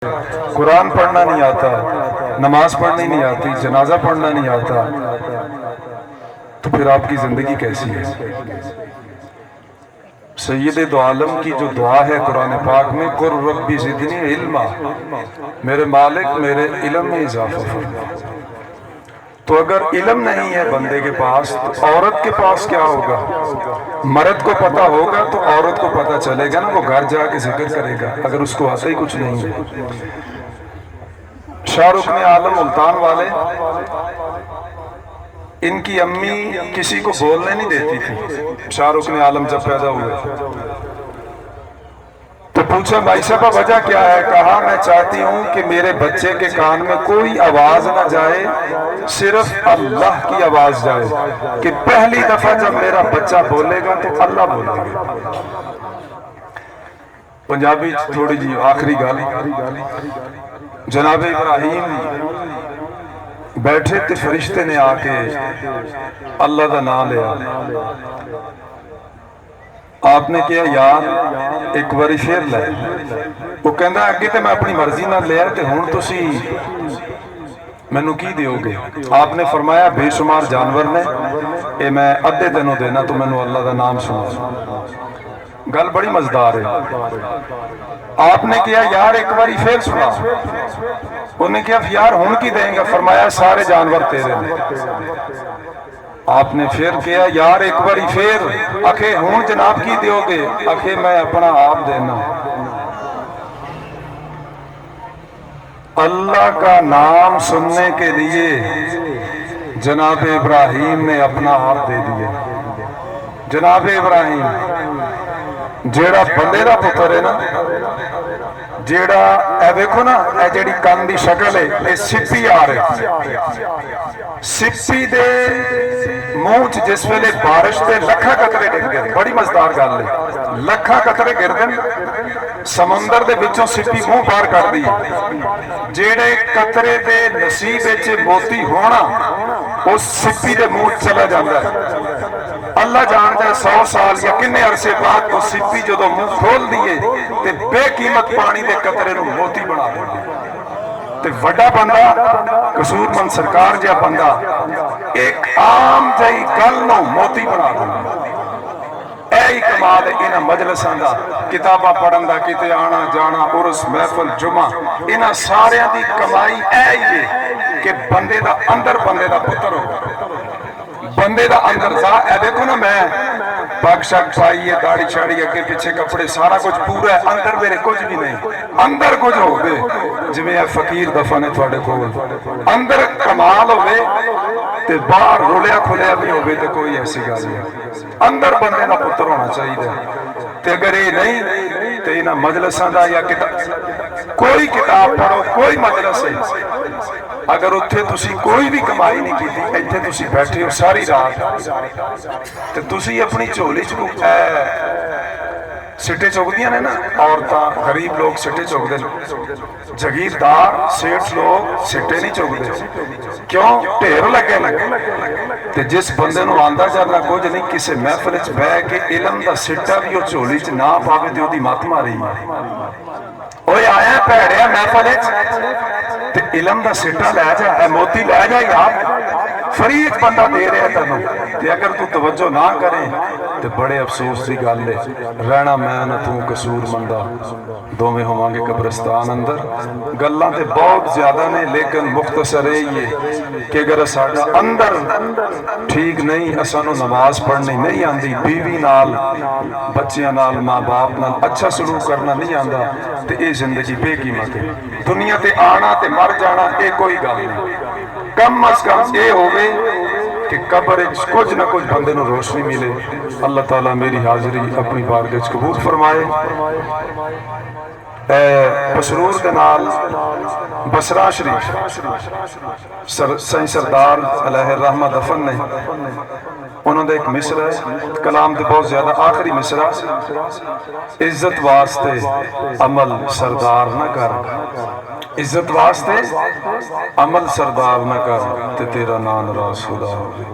قرآن پڑھنا نہیں آتا، نماز پڑھنی نہیں آتی، جنازہ پڑھنا نہیں آتا، تو پھر آپ کی زندگی کیسی ہے؟ سید دو عالم کی جو دعا ہے قرآن پاک میں، قُلْ رَبِّ زِدْنِي عِلْمًا، میرے مالک میرے علم میں اضافہ فرما۔ تو اگر علم نہیں ہے بندے کے پاس تو عورت کے پاس کیا ہوگا؟ مرد کو پتہ ہوگا تو عورت کو پتہ چلے گا نا، وہ گھر جا کے ذکر کرے گا اگر اس کو آتا ہی کچھ نہیں ہے۔ شاہ رخ عالم ملتان والے، ان کی امی کسی کو بولنے نہیں دیتی تھی شاہ رخ عالم جب پیدا ہوئے، تو پوچھا بھائی صاحب وجہ کیا ہے؟ کہا میں چاہتی ہوں کہ میرے بچے کے کان میں کوئی آواز نہ جائے، صرف اللہ کی آواز جائے، کہ پہلی دفعہ جب میرا بچہ بولے گا تو اللہ بولے گا۔ پنجابی تھوڑی جی آخری گالی، جناب ابراہیم بیٹھے تھے، فرشتے نے آ کے اللہ دا نام لیا، آپ نے کیا یار ایک باری پھر لے، وہ کہندا اگے تے میں اپنی مرضی نہ لیا تے ہن تسی مینوں کی دیو گے؟ آپ نے فرمایا بے شمار جانور نے، اے میں ادھے دنوں دینا تو مینوں اللہ دا نام سنا۔ گل بڑی مزدار ہے۔ آپ نے کیا یار ایک باری پھر سنا، انہوں نے کیا یار ہن کی دیں گا؟ فرمایا سارے جانور تیرے نے۔ آپ نے پھر کیا یار ایک باری پھر، آکھے ہون جناب کی دیو گے؟ آکھے میں اپنا آپ دینا۔ اللہ کا نام سننے کے لیے جناب ابراہیم نے اپنا آپ دے دیے۔ جناب ابراہیم جیڑا بندے دا پتر ہے نا، جیڑا اے دیکھو نا، اے جیڑی کان دی شکل ہے، اے سپی آ رہے، سپی دے منہ جس ویلے بارش دے لکھا قطرے گر گئے، بڑی مزدار گل ہے، لکھا قطرے گر دن سمندر دے بچوں سپی منہ پار کر دی، جیڑے قطرے دے نصیب وچ موتی ہونا اس سپی دے منہ چلا جاتا ہے۔ اللہ جانتا ہے 100 سال یا کنے عرصے بعد وہ سپی جدو منہ کھول دیئے تے بے قیمت پانی دے قطرے نو موتی بنا دے، تے وڈا بندہ قصور مند سرکار جا بندہ ایک عام جائی گل نو موتی بنا دے۔ اے ہی کمال ہے انہاں مجلساں دا، کتاباں پڑھن دا، کتے آنا جانا، عرس محفل جمعہ، انہاں سارے دی کمائی اے ہی ہے کہ بندے دا اندر بندے دا پتر ہو، بندے دا اندر ذا۔ اے دیکھو نا میں پاک شاک پائیے، داڑھی چھاڑی اگے پیچھے کپڑے سارا کچھ پورا ہے، اندر میرے کچھ بھی نہیں، اندر کچھ ہو گئے جویں اے فقیر دفن ہے تھوڑے کول، اندر کمال ہوئے تے باہر رولیا کھولیا بھی ہوئے تے کوئی ایسی گل نہیں، اندر بندے دا پتر ہونا چاہیے۔ تے اگر یہ نہیں تے انہاں مجلساں دا یا کوئی کتاب پڑھو، کوئی مجلس ہے، اگر اتھے تسی کوئی بھی کمائی نہیں کی تھی، ایتھے تسی بیٹھے ہو ساری رات تے تسی اپنی جھولی چکو سٹے چک دیا نے نا، عورتاں غریب لوگ سٹے چک دے، جگیردار سیٹھ لوگ سٹے نہیں چک دے، کیوں؟ ڈھیر لگے تے جس بندے نو آندا جانا کچھ نہیں، کسے محفل وچ بہ کے علم دا سٹا بھی وہ جھولی چ نہ پاوے تے اودی مت ماری۔ اوے آیا پیڑیا محفل وچ تے علم دا سٹا لے جا، اے موتی لے جا یار، فری ایک بندہ دے رہے تینوں، تے اگر تو توجہ نہ کرے تے بڑے افسوس دی گل ہے، رہنا میں نہ تو قصور مندہ، دوویں ہوواں گے قبرستان اندر۔ گلاں تے بہت زیادہ نے لیکن مختصر ہے یہ کہ اگر ساڈا اندر ٹھیک نہیں، اسانو نماز پڑھنی نہیں آندی، بیوی نال بچیاں نال ماں باپ نال اچھا سلوک کرنا نہیں آندا، تے اے زندگی بے قیمت ہے۔ دنیا تے آنا تے مر جانا اے کوئی گل نہیں، کم از کم اے ہوئے کہ قبر کچھ نہ کچھ بندے نو روشنی ملے۔ اللہ تعالیٰ میری حاضری اپنی بارگاہ قبول فرمائے۔ پسرور دے نال بسرا شریف سائیں سردار علیہ الرحمہ دفن نے، انہوں نے ایک مصرع ہے، کلام دے بہت زیادہ آخری مصرع، عزت واسطے عمل سردار نہ کر، عزت واسطے عمل سردار نہ کر تے تیرا نام راس خدا ہوگی۔